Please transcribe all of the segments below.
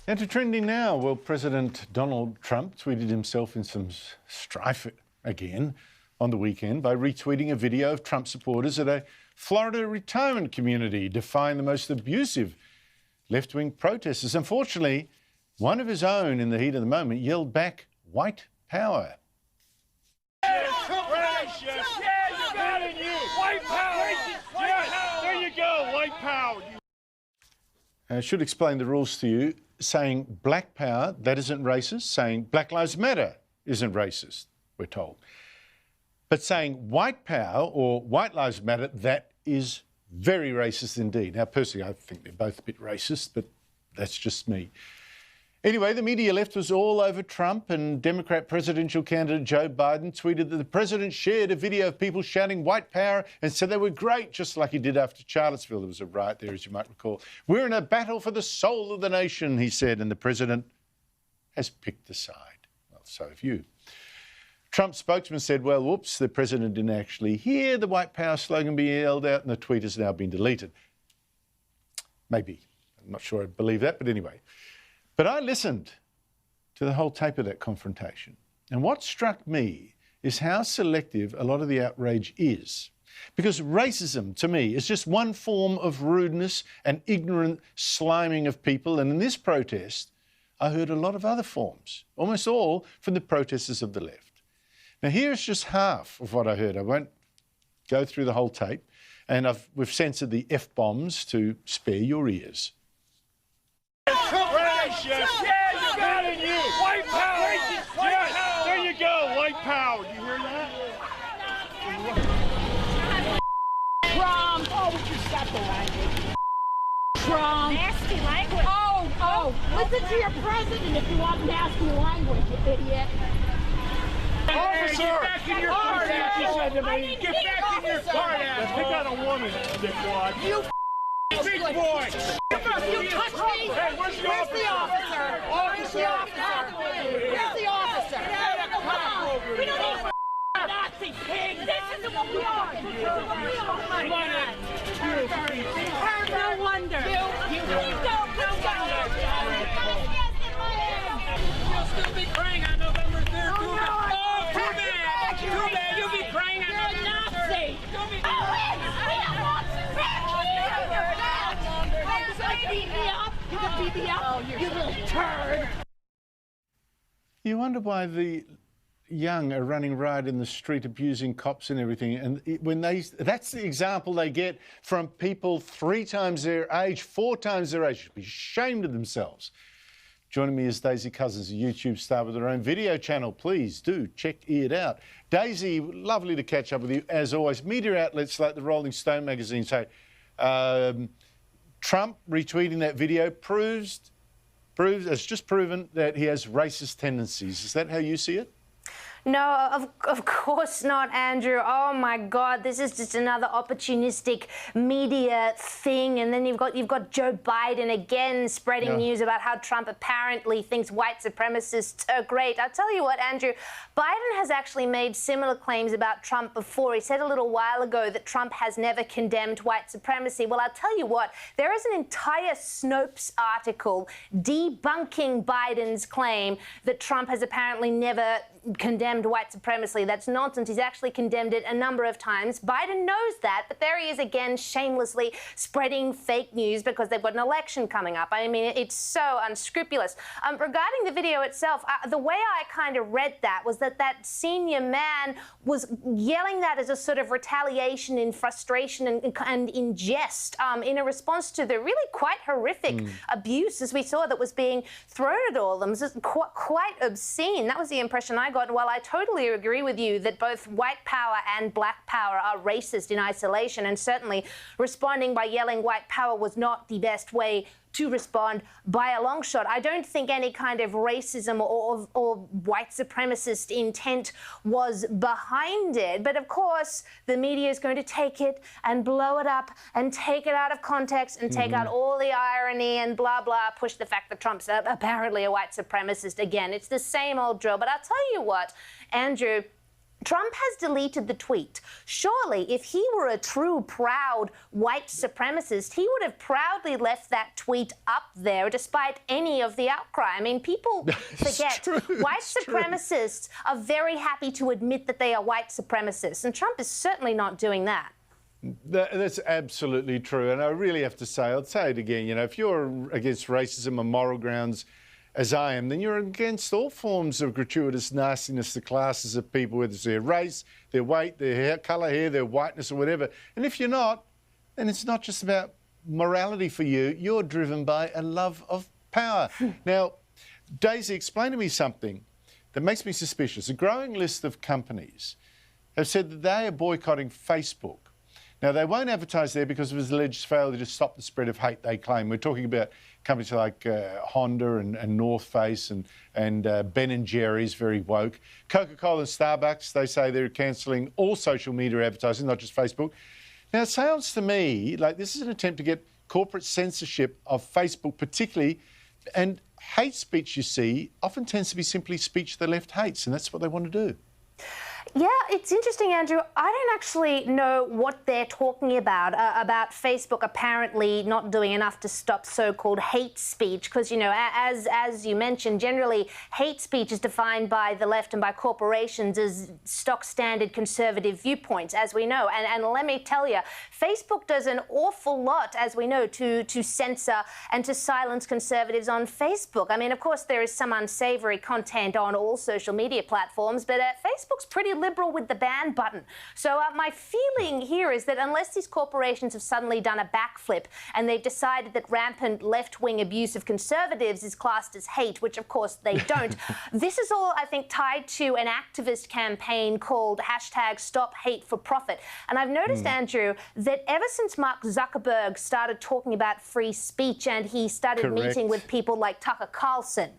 And to trending now, well, President Donald Trump tweeted himself in some strife again on the weekend by retweeting a video of Trump supporters at a Florida retirement community defying the most abusive left-wing protesters. Unfortunately, one of his own in the heat of the moment yelled back, "White power." White power! Yes, there you go, white power. I should explain the rules to you. Saying black power, that isn't racist. Saying Black Lives Matter isn't racist, we're told. But saying white power or White Lives Matter, that is very racist indeed. Now, personally, I think they're both a bit racist, but that's just me. Anyway, the media left was all over Trump, and Democrat presidential candidate Joe Biden tweeted that the president shared a video of people shouting white power and said they were great, just like he did after Charlottesville. There was a riot there, as you might recall. "We're in a battle for the soul of the nation," he said, and the president has picked a side. Well, so have you. Trump's spokesman said, well, whoops, the president didn't actually hear the white power slogan being yelled out, and the tweet has now been deleted. Maybe. I'm not sure I believe that, but anyway. But I listened to the whole tape of that confrontation. And what struck me is how selective a lot of the outrage is. Because racism, to me, is just one form of rudeness and ignorant sliming of people. And in this protest, I heard a lot of other forms, almost all from the protesters of the left. Now, here's just half of what I heard. I won't go through the whole tape. And we've censored the F-bombs to spare your ears. You got it, you! White power! Yes, there you go, white power. You hear that? Trump! Oh, would you stop the language? Trump! Nasty language. Oh, listen to your president if you want nasty language, you idiot. Officer! Get back in your car, she said to me. Get back in your car, asshole. Pick out a woman, dickwad. You big boy! You touch me! Hey, where's the officer? Where's the officer? Where's the officer? We don't need Nazi pig! This is what we are! Come on in. No wonder! You You'll still be praying on November 3rd. Oh, too bad! Too bad! You'll be praying on You're a Nazi! Beat me up! You can beat me up! You little turd! You wonder why the young are running riot in the street, abusing cops and everything. And that's the example they get from people 3 times their age, 4 times their age. Should be ashamed of themselves. Joining me is Daisy Cousens, a YouTube star with her own video channel. Please do check it out. Daisy, lovely to catch up with you as always. Media outlets like the Rolling Stone magazine say Trump retweeting that video has just proven that he has racist tendencies. Is that how you see it? No, of course not, Andrew. Oh my God, this is just another opportunistic media thing. And then you've got Joe Biden again spreading news about how Trump apparently thinks white supremacists are great. I'll tell you what, Andrew, Biden has actually made similar claims about Trump before. He said a little while ago that Trump has never condemned white supremacy. Well, I'll tell you what, there is an entire Snopes article debunking Biden's claim that Trump has apparently never condemned white supremacy. That's nonsense. He's actually condemned it a number of times. Biden knows that, but there he is again shamelessly spreading fake news because they've got an election coming up. I mean, it's so unscrupulous. Regarding the video itself, the way I kind of read that was that senior man was yelling that as a sort of retaliation in frustration and in jest in a response to the really quite horrific abuse, as we saw, that was being thrown at all of them. It was quite obscene. That was the impression I got. While I totally agree with you that both white power and black power are racist in isolation, and certainly responding by yelling white power was not the best way to respond by a long shot, I don't think any kind of racism or white supremacist intent was behind it. But of course, the media is going to take it and blow it up and take it out of context and take out all the irony and blah, blah, push the fact that Trump's apparently a white supremacist again. It's the same old drill. But I'll tell you what, Andrew, Trump has deleted the tweet. Surely, if he were a true, proud white supremacist, he would have proudly left that tweet up there despite any of the outcry. I mean, people forget white supremacists are very happy to admit that they are white supremacists, and Trump is certainly not doing that. That's absolutely true. And I really have to say, I'll say it again, you know, if you're against racism on moral grounds, as I am, then you're against all forms of gratuitous nastiness to classes of people, whether it's their race, their weight, their hair, colour, hair, their whiteness or whatever. And if you're not, then it's not just about morality for you. You're driven by a love of power. Now, Daisy, explain to me something that makes me suspicious. A growing list of companies have said that they are boycotting Facebook. Now, they won't advertise there because of his alleged failure to stop the spread of hate, they claim. We're talking about companies like Honda and North Face and Ben & Jerry's, very woke. Coca-Cola and Starbucks, they say they're cancelling all social media advertising, not just Facebook. Now, it sounds to me like this is an attempt to get corporate censorship of Facebook particularly, and hate speech, you see, often tends to be simply speech the left hates, and that's what they want to do. Yeah, it's interesting, Andrew. I don't actually know what they're talking about Facebook apparently not doing enough to stop so-called hate speech, because, you know, as you mentioned, generally hate speech is defined by the left and by corporations as stock standard conservative viewpoints, as we know. And let me tell you, Facebook does an awful lot, as we know, to censor and to silence conservatives on Facebook. I mean, of course, there is some unsavory content on all social media platforms, but Facebook's pretty liberal with the ban button. So my feeling here is that unless these corporations have suddenly done a backflip and they've decided that rampant left-wing abuse of conservatives is classed as hate, which of course they don't, this is all, I think, tied to an activist campaign called #StopHateForProfit. And I've noticed, Andrew, that ever since Mark Zuckerberg started talking about free speech and he started meeting with people like Tucker Carlson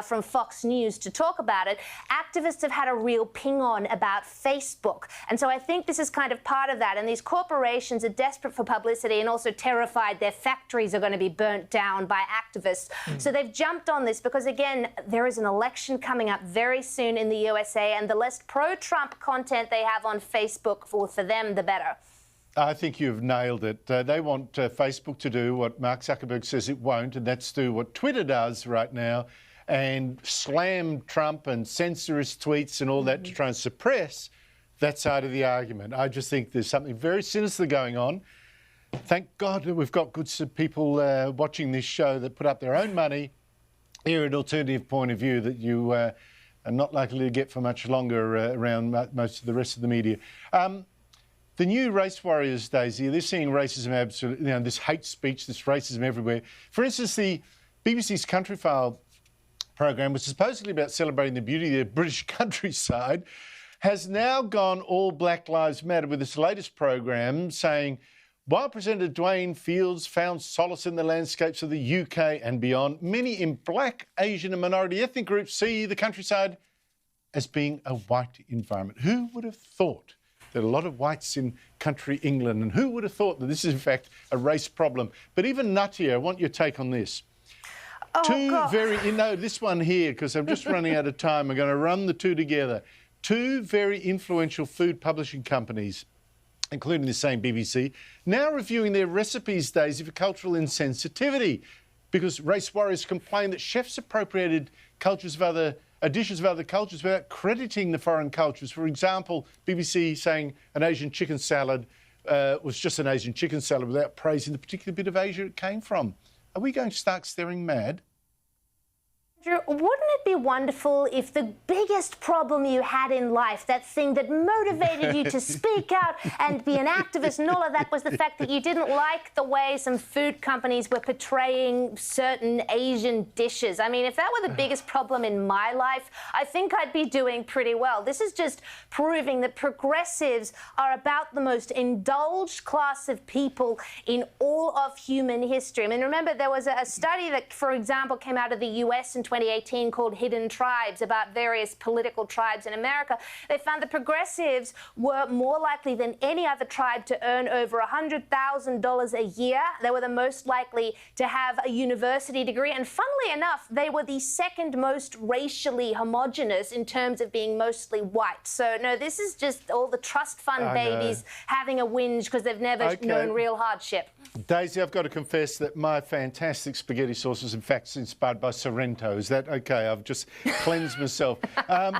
from Fox News to talk about it, activists have had a real ping-on about Facebook. And so I think this is kind of part of that. And these corporations are desperate for publicity and also terrified their factories are going to be burnt down by activists. So they've jumped on this because, again, there is an election coming up very soon in the USA, and the less pro-Trump content they have on Facebook, for them, the better. I think you've nailed it. They want Facebook to do what Mark Zuckerberg says it won't, and that's do what Twitter does right now, and slam Trump and censor his tweets and all that to try and suppress that side of the argument. I just think there's something very sinister going on. Thank God that we've got good people watching this show that put up their own money, hear an alternative point of view that you are not likely to get for much longer around most of the rest of the media. The new race warriors, Daisy, they're seeing racism absolutely, you know, this hate speech, this racism everywhere. For instance, the BBC's Country File program, which is supposedly about celebrating the beauty of the British countryside, has now gone all Black Lives Matter with its latest program, saying, while Presenter Dwayne Fields found solace in the landscapes of the UK and beyond, many in black, Asian and minority ethnic groups see the countryside as being a white environment. Who would have thought that a lot of whites in country England, and who would have thought that this is in fact a race problem? But even nuttier, I want your take on this. This one here, because I'm just running out of time. I'm going to run the two together. Two very influential food publishing companies, including the same BBC, now reviewing their recipes, Daisy, for cultural insensitivity, because race warriors complain that chefs appropriated dishes of other cultures without crediting the foreign cultures. For example, BBC saying an Asian chicken salad was just an Asian chicken salad without praising the particular bit of Asia it came from. Are we going stark staring mad? Drew, wouldn't it be wonderful if the biggest problem you had in life, that thing that motivated you to speak out and be an activist and all of that, was the fact that you didn't like the way some food companies were portraying certain Asian dishes? I mean, if that were the biggest problem in my life, I think I'd be doing pretty well. This is just proving that progressives are about the most indulged class of people in all of human history. I mean, remember, there was a study that, for example, came out of the US in 2018 called Hidden Tribes about various political tribes in America. They found that progressives were more likely than any other tribe to earn over $100,000 a year. They were the most likely to have a university degree. And funnily enough, they were the second most racially homogenous in terms of being mostly white. So, no, this is just all the trust fund babies having a whinge because they've never known real hardship. Daisy, I've got to confess that my fantastic spaghetti sauce is in fact inspired by Sorrento. Is that okay? I've just cleansed myself.